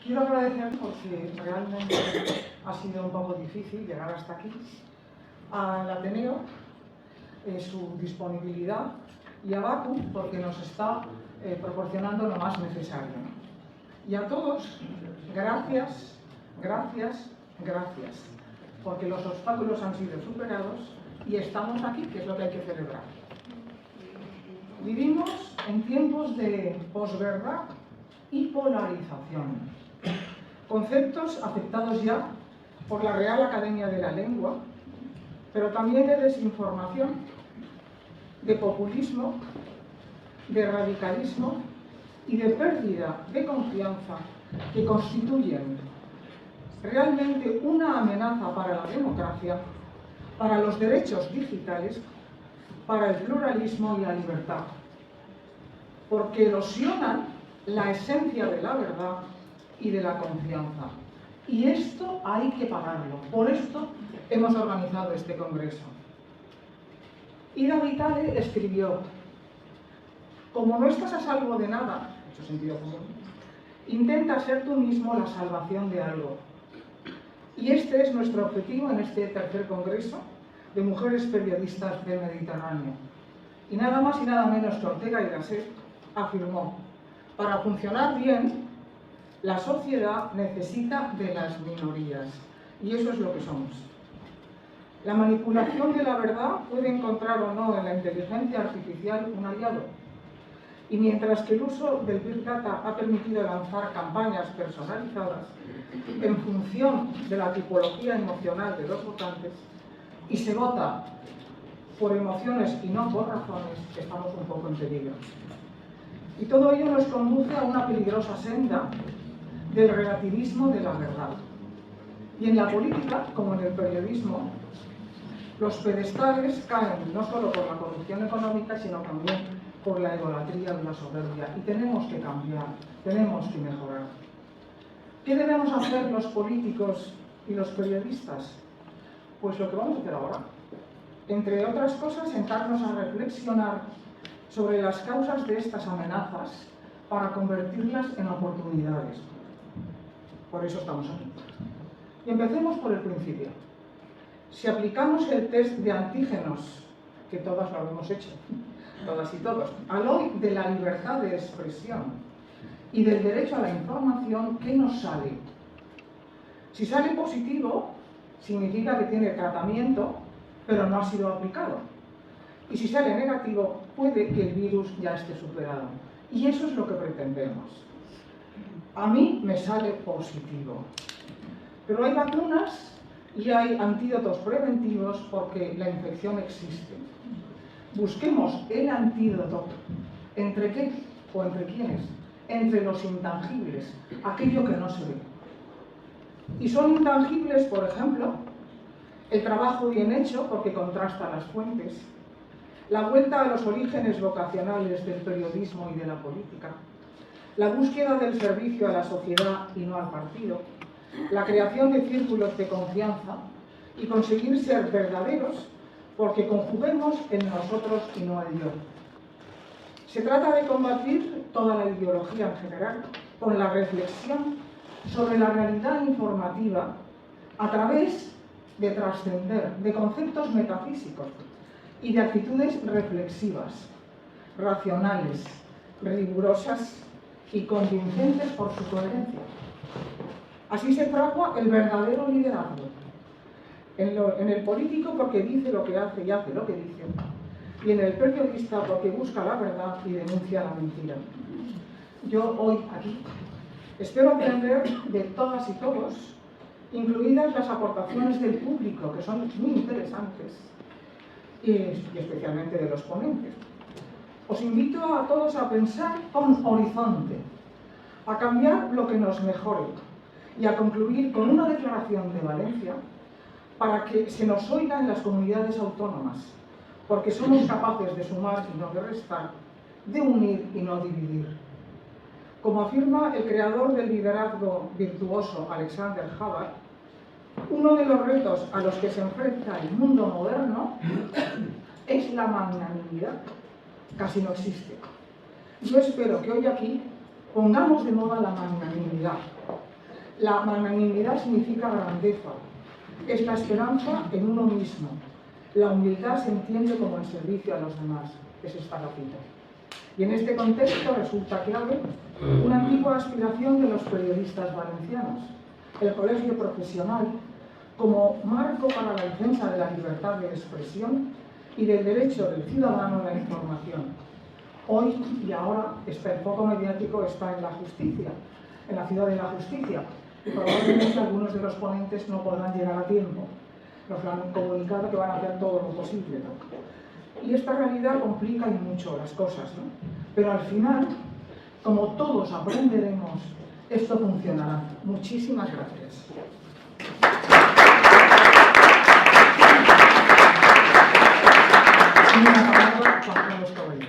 Quiero agradecer, porque realmente ha sido un poco difícil llegar hasta aquí, al Ateneo su disponibilidad y a Baku porque nos está proporcionando lo más necesario. Y a todos, gracias, gracias, gracias, porque los obstáculos han sido superados y estamos aquí, que es lo que hay que celebrar. Vivimos en tiempos de posverdad y polarización, conceptos aceptados ya por la Real Academia de la Lengua, pero también de desinformación, de populismo, de radicalismo y de pérdida de confianza que constituyen realmente una amenaza para la democracia, para los derechos digitales, para el pluralismo y la libertad, porque erosionan la esencia de la verdad y de la confianza. Y esto hay que pararlo. Por esto hemos organizado este congreso. Ida Vitale escribió: como no estás a salvo de nada, mucho sentido común, intenta ser tú mismo la salvación de algo. Y este es nuestro objetivo en este tercer congreso de mujeres periodistas del Mediterráneo. Y nada más y nada menos que Ortega y Gasset afirmó: para funcionar bien, la sociedad necesita de las minorías. Y eso es lo que somos. La manipulación de la verdad puede encontrar o no en la inteligencia artificial un aliado. Y mientras que el uso del Big Data ha permitido lanzar campañas personalizadas en función de la tipología emocional de los votantes, y se vota por emociones y no por razones, estamos un poco en peligro. Y todo ello nos conduce a una peligrosa senda del relativismo de la verdad. Y en la política, como en el periodismo, los pedestales caen no solo por la corrupción económica, sino también por la egolatría y la soberbia. Y tenemos que cambiar, tenemos que mejorar. ¿Qué debemos hacer los políticos y los periodistas? Pues lo que vamos a hacer ahora. Entre otras cosas, sentarnos a reflexionar sobre las causas de estas amenazas para convertirlas en oportunidades. Por eso estamos aquí. Y empecemos por el principio. Si aplicamos el test de antígenos, que todas lo hemos hecho, todas y todos, al hoy de la libertad de expresión y del derecho a la información, ¿qué nos sale? Si sale positivo, significa que tiene tratamiento, pero no ha sido aplicado. Y si sale negativo, puede que el virus ya esté superado. Y eso es lo que pretendemos. A mí me sale positivo. Pero hay vacunas y hay antídotos preventivos porque la infección existe. Busquemos el antídoto. ¿Entre qué o entre quiénes? Entre los intangibles, aquello que no se ve. Y son intangibles, por ejemplo, el trabajo bien hecho porque contrasta las fuentes, la vuelta a los orígenes vocacionales del periodismo y de la política, la búsqueda del servicio a la sociedad y no al partido, la creación de círculos de confianza y conseguir ser verdaderos porque conjuguemos en nosotros y no el yo. Se trata de combatir toda la ideología en general con la reflexión sobre la realidad informativa a través de trascender de conceptos metafísicos y de actitudes reflexivas, racionales, rigurosas y convincentes por su coherencia. Así se fragua el verdadero liderazgo. En el político porque dice lo que hace y hace lo que dice, y en el periodista porque busca la verdad y denuncia la mentira. Yo hoy aquí espero aprender de todas y todos, incluidas las aportaciones del público, que son muy interesantes, y especialmente de los ponentes. Os invito a todos a pensar con horizonte, a cambiar lo que nos mejore y a concluir con una declaración de Valencia para que se nos oiga en las comunidades autónomas, porque somos capaces de sumar y no de restar, de unir y no dividir. Como afirma el creador del liderazgo virtuoso Alexander Hubbard, uno de los retos a los que se enfrenta el mundo moderno es la magnanimidad. Casi no existe. Yo espero que hoy aquí pongamos de moda la magnanimidad, La magnanimidad significa grandeza, es la esperanza en uno mismo. La humildad se entiende como el servicio a los demás, es esta la cita. Y en este contexto resulta clave una antigua aspiración de los periodistas valencianos, el colegio profesional, como marco para la defensa de la libertad de expresión y del derecho del ciudadano a la información. Hoy y ahora el foco mediático está en la justicia, en la ciudad de la justicia, y probablemente algunos de los ponentes no podrán llegar a tiempo. Nos lo han comunicado que van a hacer todo lo posible, ¿no? Y esta realidad complica y mucho las cosas, ¿no? Pero al final, como todos aprenderemos, esto funcionará. Muchísimas gracias. Y una palabra, Juan Carlos Caballero.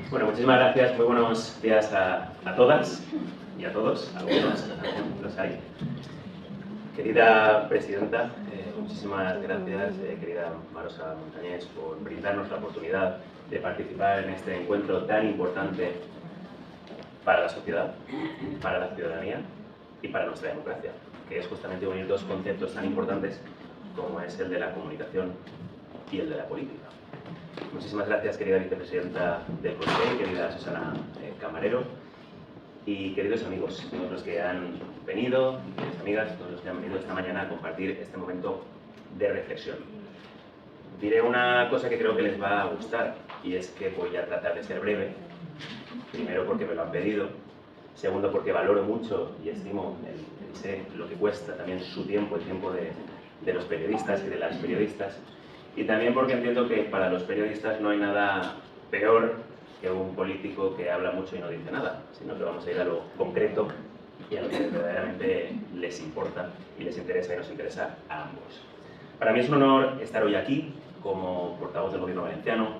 Bueno, muchísimas gracias. Muy buenos días a todas y a todos. Algunos los hay. Querida presidenta, muchísimas gracias, querida Marosa Montañés, por brindarnos la oportunidad de participar en este encuentro tan importante para la sociedad, para la ciudadanía y para nuestra democracia, que es justamente unir dos conceptos tan importantes como es el de la comunicación y el de la política. Muchísimas gracias, querida vicepresidenta del Consejo, querida Susana Camarero, y queridos amigos, todos los que han venido, y queridas amigas, todos los que han venido esta mañana a compartir este momento de reflexión. Diré una cosa que creo que les va a gustar, y es que voy a tratar de ser breve, primero porque me lo han pedido, segundo porque valoro mucho y estimo y sé lo que cuesta también su tiempo, el tiempo de los periodistas y de las periodistas, y también porque entiendo que para los periodistas no hay nada peor que un político que habla mucho y no dice nada, sino que vamos a ir a lo concreto y a lo que verdaderamente les importa y les interesa y nos interesa a ambos. Para mí es un honor estar hoy aquí como portavoz del Gobierno valenciano,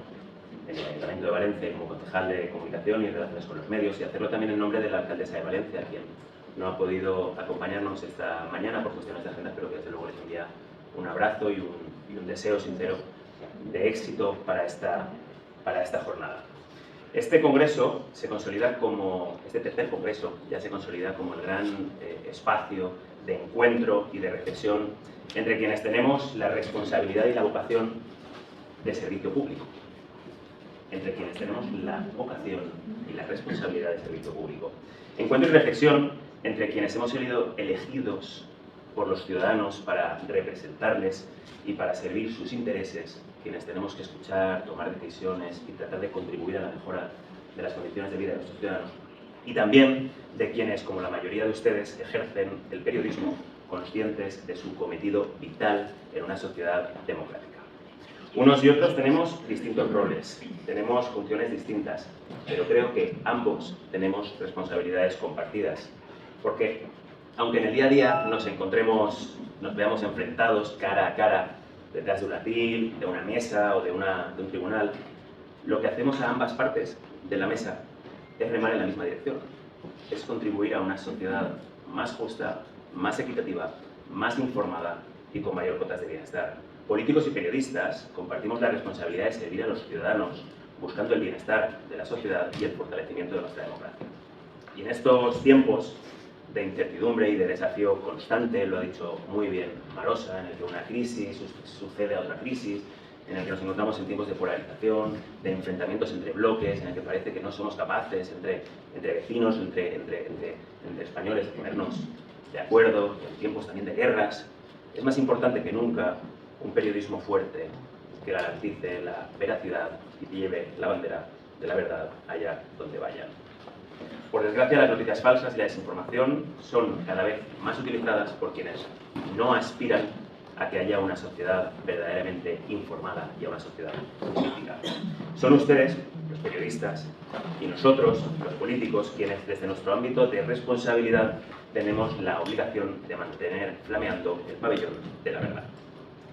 en el Ayuntamiento de Valencia, como concejal de Comunicación y Relaciones con los Medios, y hacerlo también en nombre de la alcaldesa de Valencia, quien no ha podido acompañarnos esta mañana por cuestiones de agenda, pero que desde luego les envía un abrazo y un deseo sincero de éxito para esta jornada. Este congreso se consolida como, este tercer congreso ya se consolida como el gran espacio de encuentro y de reflexión entre quienes tenemos la responsabilidad y la vocación de servicio público. Entre quienes tenemos la vocación y la responsabilidad de servicio público. Encuentro y reflexión entre quienes hemos sido elegidos por los ciudadanos para representarles y para servir sus intereses, quienes tenemos que escuchar, tomar decisiones y tratar de contribuir a la mejora de las condiciones de vida de nuestros ciudadanos, y también de quienes, como la mayoría de ustedes, ejercen el periodismo conscientes de su cometido vital en una sociedad democrática. Unos y otros tenemos distintos roles, tenemos funciones distintas, pero creo que ambos tenemos responsabilidades compartidas, porque aunque en el día a día nos veamos enfrentados cara a cara detrás de un atril, de una mesa o de un tribunal, lo que hacemos a ambas partes de la mesa es remar en la misma dirección, es contribuir a una sociedad más justa, más equitativa, más informada y con mayor cotas de bienestar. Políticos y periodistas compartimos la responsabilidad de servir a los ciudadanos, buscando el bienestar de la sociedad y el fortalecimiento de nuestra democracia. Y en estos tiempos de incertidumbre y de desafío constante, lo ha dicho muy bien Marosa, en el que una crisis sucede a otra crisis, en el que nos encontramos en tiempos de polarización, de enfrentamientos entre bloques, en el que parece que no somos capaces entre vecinos, entre españoles, de ponernos de acuerdo, en tiempos también de guerras. Es más importante que nunca un periodismo fuerte que garantice la veracidad y lleve la bandera de la verdad allá donde vayan. Por desgracia, las noticias falsas y la desinformación son cada vez más utilizadas por quienes no aspiran a que haya una sociedad verdaderamente informada y a una sociedad crítica. Son ustedes, los periodistas, y nosotros, los políticos, quienes desde nuestro ámbito de responsabilidad tenemos la obligación de mantener flameando el pabellón de la verdad.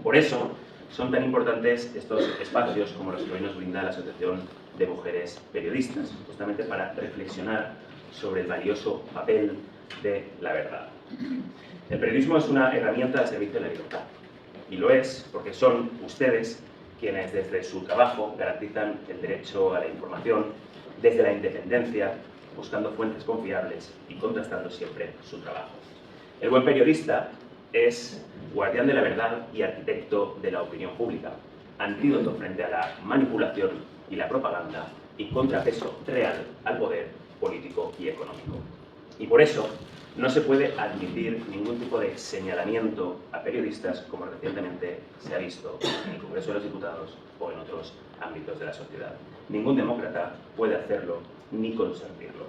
Por eso son tan importantes estos espacios como los que hoy nos brinda la Asociación de Mujeres Periodistas, justamente para reflexionar sobre el valioso papel de la verdad. El periodismo es una herramienta al servicio de la libertad, y lo es porque son ustedes quienes desde su trabajo garantizan el derecho a la información desde la independencia, buscando fuentes confiables y contrastando siempre su trabajo. El buen periodista es guardián de la verdad y arquitecto de la opinión pública, antídoto frente a la manipulación y la propaganda y contrapeso real al poder político y económico. Y por eso no se puede admitir ningún tipo de señalamiento a periodistas, como recientemente se ha visto en el Congreso de los Diputados o en otros ámbitos de la sociedad. Ningún demócrata puede hacerlo ni consentirlo,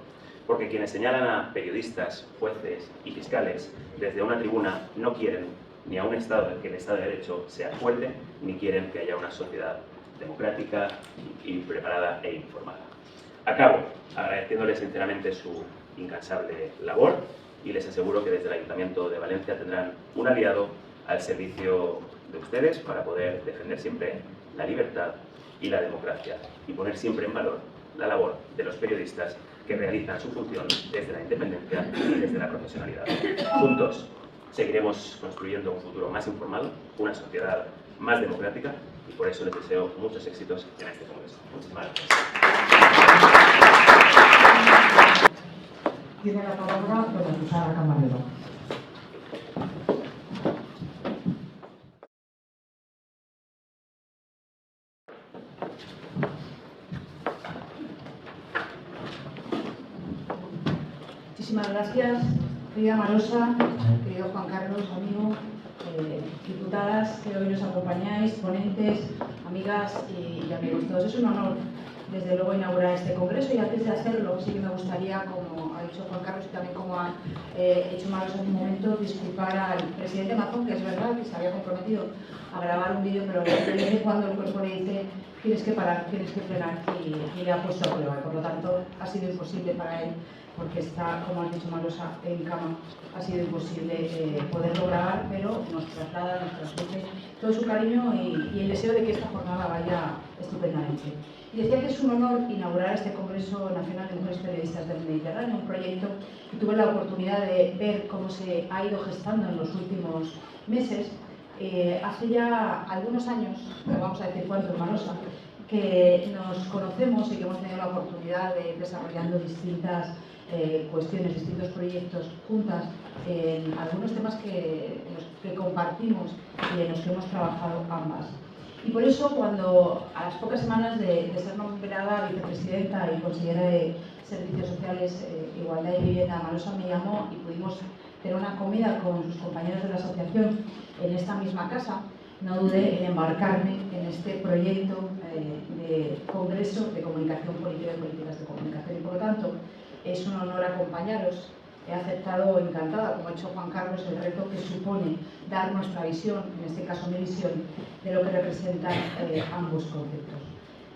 porque quienes señalan a periodistas, jueces y fiscales desde una tribuna no quieren ni a un Estado en que el Estado de Derecho sea fuerte, ni quieren que haya una sociedad democrática y preparada e informada. Acabo agradeciéndoles sinceramente su incansable labor y les aseguro que desde el Ayuntamiento de Valencia tendrán un aliado al servicio de ustedes para poder defender siempre la libertad y la democracia y poner siempre en valor la labor de los periodistas que realizan su función desde la independencia y desde la profesionalidad. Juntos seguiremos construyendo un futuro más informado, una sociedad más democrática y por eso les deseo muchos éxitos en este congreso. Muchísimas gracias. Tiene la palabra doña Susana Camarero. Muchísimas gracias, querida Marosa, querido Juan Carlos, amigo, diputadas que hoy nos acompañáis, ponentes, amigas y amigos todos. Es un honor, desde luego, inaugurar este congreso y antes de hacerlo sí que me gustaría, como ha dicho Juan Carlos y también como ha hecho Marosa en un momento, disculpar al presidente Mazón, que es verdad que se había comprometido a grabar un vídeo, pero de vez en cuando el cuerpo le dice tienes que parar, tienes que frenar y le ha puesto a prueba y por lo tanto ha sido imposible para él porque está, como ha dicho Marosa, en cama. Ha sido imposible poderlo grabar, pero nos traslada, nos transmite todo su cariño y el deseo de que esta jornada vaya estupendamente. Y decía que es un honor inaugurar este Congreso Nacional de Mujeres Periodistas del Mediterráneo, un proyecto que tuve la oportunidad de ver cómo se ha ido gestando en los últimos meses. Hace ya algunos años, vamos a decir cuánto, Marosa, que nos conocemos y que hemos tenido la oportunidad de ir desarrollando distintas cuestiones, distintos proyectos juntas en algunos temas que compartimos y en los que hemos trabajado ambas. Y por eso, cuando a las pocas semanas de ser nombrada vicepresidenta y consejera de Servicios Sociales, Igualdad y Vivienda, Marosa me llamó y pudimos tener una comida con sus compañeros de la asociación en esta misma casa, no dudé en embarcarme en este proyecto de Congreso de Comunicación Política y Políticas de Comunicación. Y por lo tanto, es un honor acompañaros. He aceptado encantada, como ha hecho Juan Carlos, el reto que supone dar nuestra visión, en este caso mi visión, de lo que representan ambos conceptos.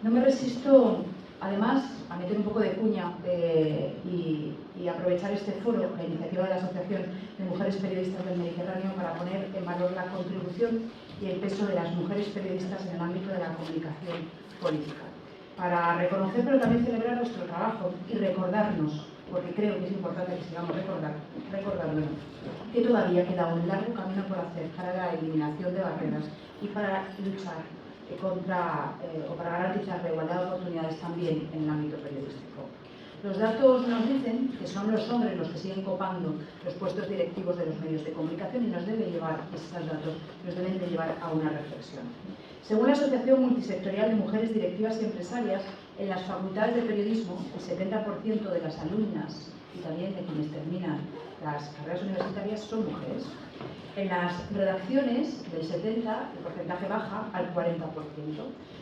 No me resisto, además, a meter un poco de cuña y aprovechar este foro, la iniciativa de la Asociación de Mujeres Periodistas del Mediterráneo, para poner en valor la contribución y el peso de las mujeres periodistas en el ámbito de la comunicación política. Para reconocer, pero también celebrar nuestro trabajo y recordarnos, porque creo que es importante que sigamos recordando, que todavía queda un largo camino por hacer para la eliminación de barreras y para luchar para garantizar la igualdad de oportunidades también en el ámbito periodístico. Los datos nos dicen que son los hombres los que siguen copando los puestos directivos de los medios de comunicación y nos deben llevar, estos datos nos deben de llevar a una reflexión. Según la Asociación Multisectorial de Mujeres Directivas y Empresarias, en las facultades de periodismo, el 70% de las alumnas y también de quienes terminan las carreras universitarias son mujeres. En las redacciones, del 70%, el porcentaje baja al 40%.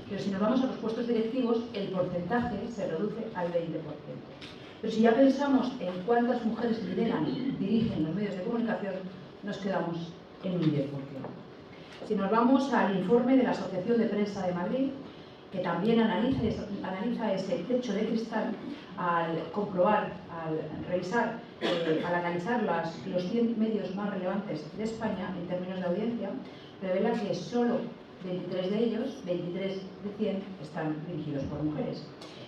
Pero si nos vamos a los puestos directivos, el porcentaje se reduce al 20%. Pero si ya pensamos en cuántas mujeres lideran y dirigen los medios de comunicación, nos quedamos en un 10%. Si nos vamos al informe de la Asociación de Prensa de Madrid, que también analiza ese techo de cristal, al comprobar, al revisar, al analizar los 100 medios más relevantes de España en términos de audiencia, revela que solo 23 de ellos, 23 de 100, están dirigidos por mujeres.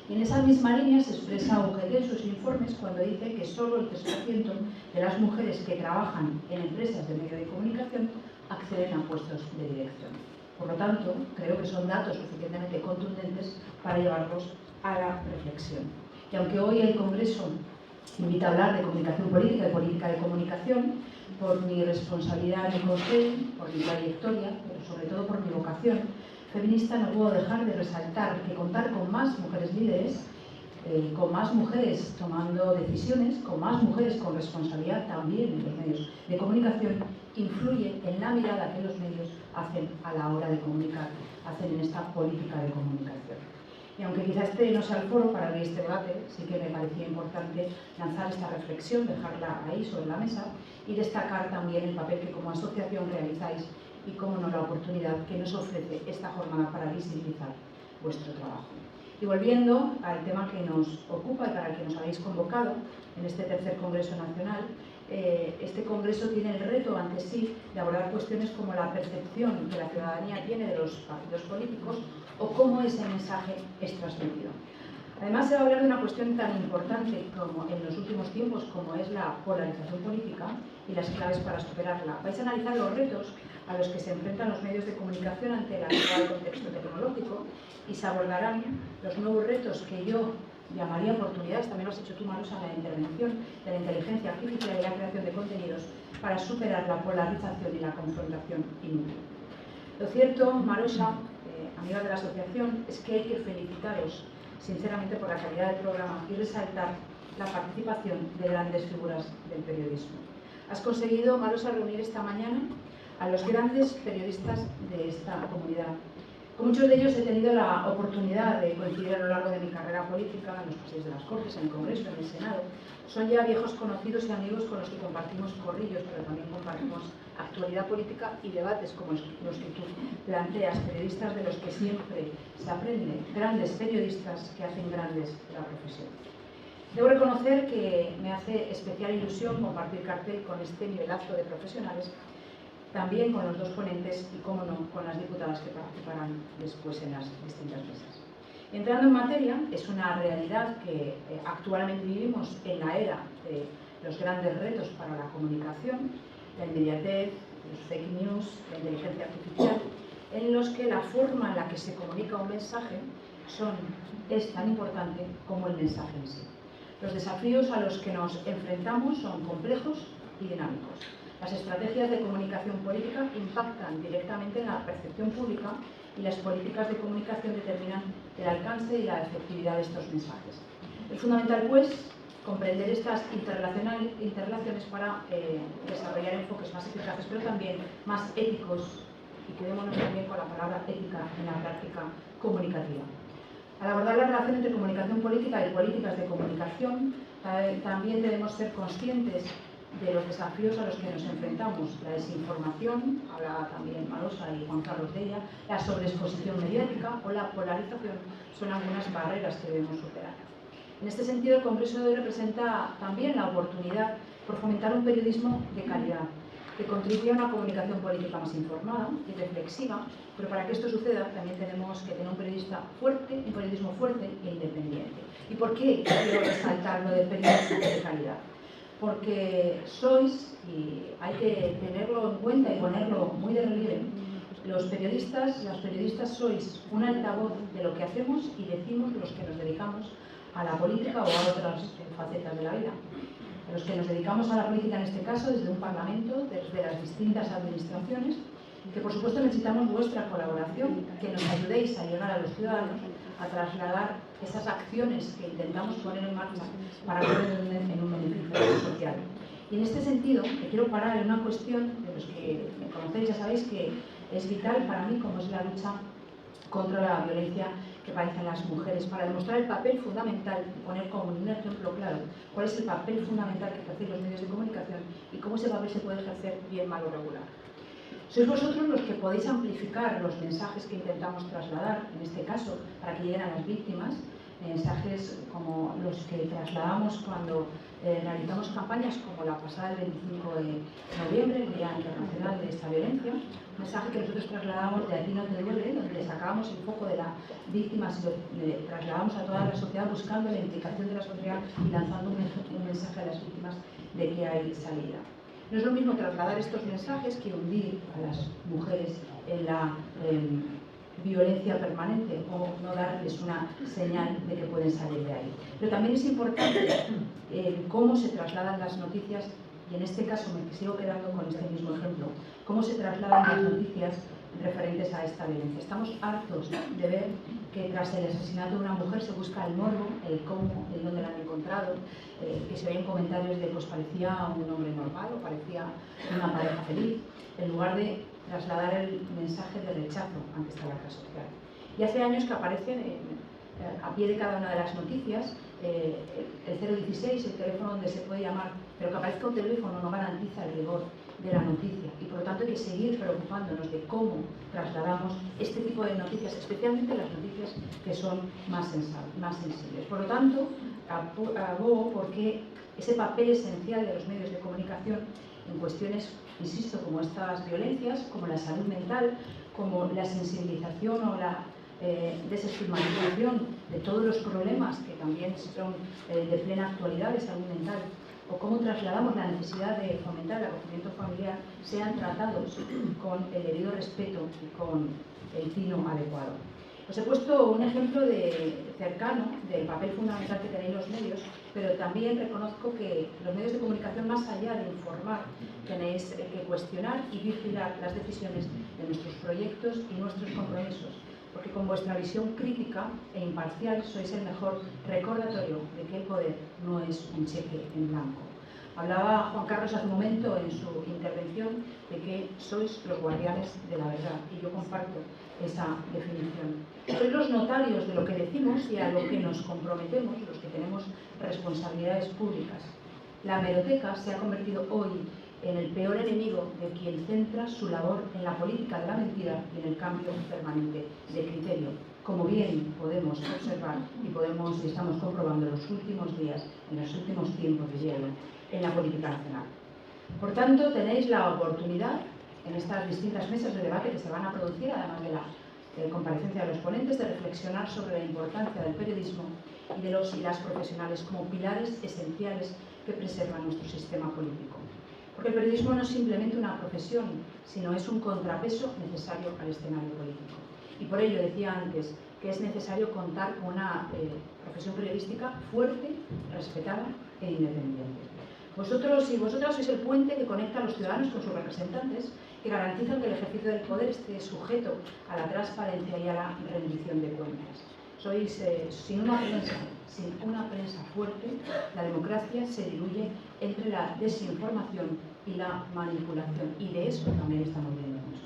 Y en esa misma línea se expresa UGT en sus informes cuando dice que solo el 3% de las mujeres que trabajan en empresas de medio de comunicación acceden a puestos de dirección. Por lo tanto, creo que son datos suficientemente contundentes para llevarlos a la reflexión. Y aunque hoy el Congreso invita a hablar de comunicación política y política de comunicación, por mi responsabilidad en el Consejo, por mi trayectoria, pero sobre todo por mi vocación feminista, no puedo dejar de resaltar que contar con más mujeres líderes, con más mujeres tomando decisiones, con más mujeres con responsabilidad también en los medios de comunicación, influye en la mirada que los medios hacen a la hora de comunicar, hacen en esta política de comunicación. Y aunque quizás este no sea el foro para abrir este debate, sí que me parecía importante lanzar esta reflexión, dejarla ahí sobre la mesa y destacar también el papel que como asociación realizáis y, cómo no, la oportunidad que nos ofrece esta jornada para visibilizar vuestro trabajo. Y volviendo al tema que nos ocupa y para el que nos habéis convocado en este tercer Congreso Nacional, este Congreso tiene el reto ante sí de abordar cuestiones como la percepción que la ciudadanía tiene de los partidos políticos o cómo ese mensaje es transmitido. Además, se va a hablar de una cuestión tan importante como en los últimos tiempos como es la polarización política y las claves para superarla. Vais a analizar los retos a los que se enfrentan los medios de comunicación ante el actual contexto tecnológico y se abordarán los nuevos retos que yo llamaría oportunidades, también lo has hecho tú, Marosa, en la intervención de la inteligencia artificial y la creación de contenidos para superar la polarización y la confrontación inútil. Lo cierto, Marosa, amiga de la asociación, es que hay que felicitaros sinceramente por la calidad del programa y resaltar la participación de grandes figuras del periodismo. Has conseguido, Marosa, reunir esta mañana a los grandes periodistas de esta comunidad. Con muchos de ellos he tenido la oportunidad de coincidir a lo largo de mi carrera política, en los pasillos de las Cortes, en el Congreso, en el Senado. Son ya viejos conocidos y amigos con los que compartimos corrillos, pero también compartimos actualidad política y debates como los que tú planteas, periodistas de los que siempre se aprende, grandes periodistas que hacen grandes la profesión. Debo reconocer que me hace especial ilusión compartir cartel con este nivelazo de profesionales, también con los dos ponentes y, cómo no, con las diputadas que participarán después en las distintas mesas. Entrando en materia, es una realidad que actualmente vivimos en la era de los grandes retos para la comunicación, la inmediatez, los fake news, la inteligencia artificial, en los que la forma en la que se comunica un mensaje es tan importante como el mensaje en sí. Los desafíos a los que nos enfrentamos son complejos y dinámicos. Las estrategias de comunicación política impactan directamente en la percepción pública y las políticas de comunicación determinan el alcance y la efectividad de estos mensajes. Es fundamental, pues, comprender estas interrelaciones para desarrollar enfoques más eficaces, pero también más éticos, y quedémonos también con la palabra ética en la práctica comunicativa. Al abordar la relación entre comunicación política y políticas de comunicación, también debemos ser conscientes de los desafíos a los que nos enfrentamos. La desinformación, hablaba también Marosa y Juan Carlos de ella, la sobreexposición mediática o la polarización son algunas barreras que debemos superar. En este sentido, el Congreso de hoy representa también la oportunidad por fomentar un periodismo de calidad, que contribuya a una comunicación política más informada y reflexiva, pero para que esto suceda también tenemos que tener un periodismo fuerte e independiente. ¿Y por qué quiero resaltar lo de periodismo de calidad? Porque sois, y hay que tenerlo en cuenta y ponerlo muy de relieve, los periodistas, las periodistas sois un altavoz de lo que hacemos y decimos los que nos dedicamos a la política o a otras facetas de la vida. Los que nos dedicamos a la política en este caso desde un parlamento, desde las distintas administraciones, que por supuesto necesitamos vuestra colaboración, que nos ayudéis a llegar a los ciudadanos, a trasladar esas acciones que intentamos poner en marcha para poner en un beneficio social. Y en este sentido, me quiero parar en una cuestión de los que me conocéis, ya sabéis que es vital para mí, como es la lucha contra la violencia que padecen las mujeres, para demostrar el papel fundamental y poner como un ejemplo claro cuál es el papel fundamental que ejercen los medios de comunicación y cómo ese papel se puede ejercer bien, mal o regular. Sois vosotros los que podéis amplificar los mensajes que intentamos trasladar, en este caso, para que lleguen a las víctimas, mensajes como los que trasladamos cuando realizamos campañas como la pasada del 25 de noviembre, el Día Internacional de esta Violencia, un mensaje que nosotros trasladamos de Aquí no te duele, donde sacábamos el foco de las víctimas y lo trasladamos a toda la sociedad buscando la implicación de la sociedad y lanzando un mensaje a las víctimas de que hay salida. No es lo mismo trasladar estos mensajes que hundir a las mujeres en la violencia permanente o no darles una señal de que pueden salir de ahí. Pero también es importante cómo se trasladan las noticias, y en este caso me sigo quedando con este mismo ejemplo, cómo se trasladan las noticias referentes a esta violencia. Estamos hartos de ver que tras el asesinato de una mujer se busca el morbo, el cómo, el dónde la han encontrado, que se oyen comentarios de pues parecía un hombre normal o parecía una pareja feliz, en lugar de trasladar el mensaje de rechazo ante esta lacra social. Y hace años que aparecen a pie de cada una de las noticias el 016, el teléfono donde se puede llamar, pero que aparezca un teléfono no garantiza el rigor de la noticia, y por lo tanto hay que seguir preocupándonos de cómo trasladamos este tipo de noticias, especialmente las noticias que son más sensibles. Por lo tanto, abogo porque ese papel esencial de los medios de comunicación en cuestiones, insisto, como estas violencias, como la salud mental, como la sensibilización o la desestigmatización de todos los problemas que también son de plena actualidad de salud mental, o cómo trasladamos la necesidad de fomentar el acogimiento familiar, sean tratados con el debido respeto y con el tino adecuado. Os he puesto un ejemplo cercano del papel fundamental que tenéis los medios, pero también reconozco que los medios de comunicación, más allá de informar, tenéis que cuestionar y vigilar las decisiones de nuestros proyectos y nuestros compromisos, porque con vuestra visión crítica e imparcial sois el mejor recordatorio de que el poder no es un cheque en blanco. Hablaba Juan Carlos hace un momento en su intervención de que sois los guardianes de la verdad, y yo comparto esa definición. Sois los notarios de lo que decimos y a lo que nos comprometemos, los que tenemos responsabilidades públicas. La hemeroteca se ha convertido hoy en el peor enemigo de quien centra su labor en la política de la mentira y en el cambio permanente de criterio, como bien podemos observar y estamos comprobando en los últimos días, en los últimos tiempos de hielo, en la política nacional. Por tanto, tenéis la oportunidad en estas distintas mesas de debate que se van a producir, además de la comparecencia de los ponentes, de reflexionar sobre la importancia del periodismo y de los y las profesionales como pilares esenciales que preservan nuestro sistema político. Porque el periodismo no es simplemente una profesión, sino es un contrapeso necesario al escenario político. Y por ello decía antes que es necesario contar con una profesión periodística fuerte, respetada e independiente. Vosotros y vosotras sois el puente que conecta a los ciudadanos con sus representantes, que garantizan que el ejercicio del poder esté sujeto a la transparencia y a la rendición de cuentas. Sois, sin una prensa fuerte, la democracia se diluye entre la desinformación y la manipulación, y de eso también estamos viendo mucho.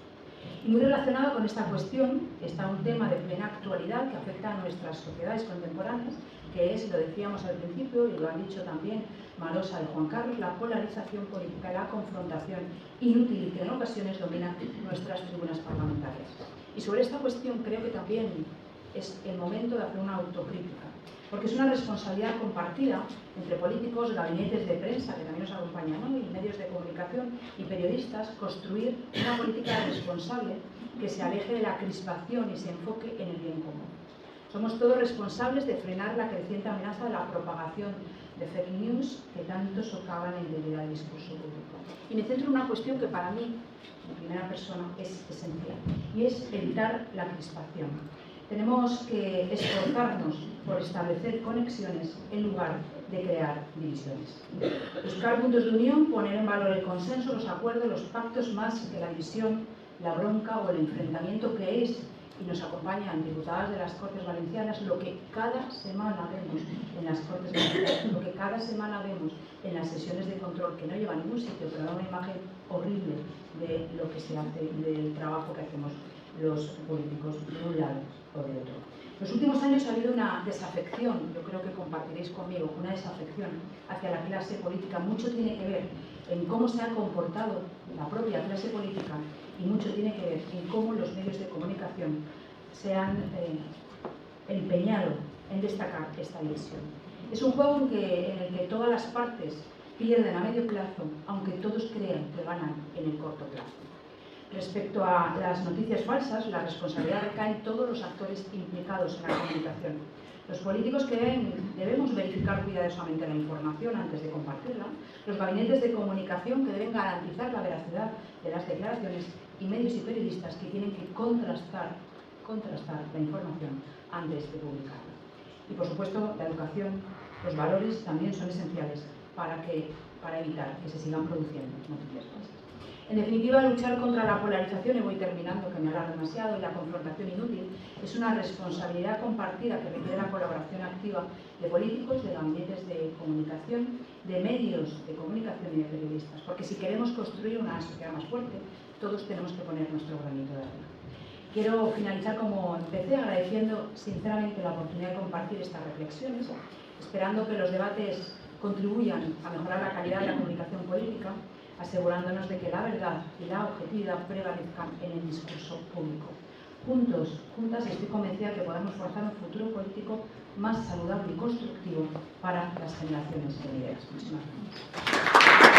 Y muy relacionado con esta cuestión está un tema de plena actualidad que afecta a nuestras sociedades contemporáneas, que es, lo decíamos al principio y lo han dicho también Marosa y Juan Carlos, la polarización política, la confrontación inútil que en ocasiones domina nuestras tribunas parlamentarias. Y sobre esta cuestión creo que también es el momento de hacer una autocrítica, porque es una responsabilidad compartida entre políticos, gabinetes de prensa, que también nos acompañan hoy, y medios de comunicación y periodistas, construir una política responsable que se aleje de la crispación y se enfoque en el bien común. Somos todos responsables de frenar la creciente amenaza de la propagación de fake news que tanto socavan la integridad del discurso público. Y me centro en una cuestión que para mí, en primera persona, es esencial, y es evitar la crispación. Tenemos que esforzarnos por establecer conexiones en lugar de crear divisiones. Buscar puntos de unión, poner en valor el consenso, los acuerdos, los pactos, más que la división, la bronca o el enfrentamiento que es, y nos acompañan diputadas de las Cortes Valencianas, lo que cada semana vemos en las Cortes Valencianas, lo que cada semana vemos en las sesiones de control, que no llevan a ningún sitio, pero da una imagen horrible de lo que se hace, del trabajo que hacemos los políticos de un lado o de otro. En los últimos años ha habido una desafección, yo creo que compartiréis conmigo, una desafección hacia la clase política. Mucho tiene que ver en cómo se ha comportado la propia clase política y mucho tiene que ver en cómo los medios de comunicación se han empeñado en destacar esta división. Es un juego en el que todas las partes pierden a medio plazo, aunque todos crean que ganan en el corto plazo. Respecto a las noticias falsas, la responsabilidad recae en todos los actores implicados en la comunicación. los políticos que debemos verificar cuidadosamente la información antes de compartirla, los gabinetes de comunicación que deben garantizar la veracidad de las declaraciones y medios y periodistas que tienen que contrastar la información antes de publicarla. Y por supuesto, la educación, los valores también son esenciales para evitar que se sigan produciendo noticias falsas. En definitiva, luchar contra la polarización, y voy terminando, que me alargo demasiado, y la confrontación inútil, es una responsabilidad compartida que requiere la colaboración activa de políticos, de gabinetes de comunicación, de medios de comunicación y de periodistas, porque si queremos construir una sociedad más fuerte, todos tenemos que poner nuestro granito de arena. Quiero finalizar como empecé, agradeciendo sinceramente la oportunidad de compartir estas reflexiones, esperando que los debates contribuyan a mejorar la calidad de la comunicación política, asegurándonos de que la verdad y la objetividad prevalezcan en el discurso público. Juntas, estoy convencida que podemos forzar un futuro político más saludable y constructivo para las generaciones venideras. Muchísimas gracias.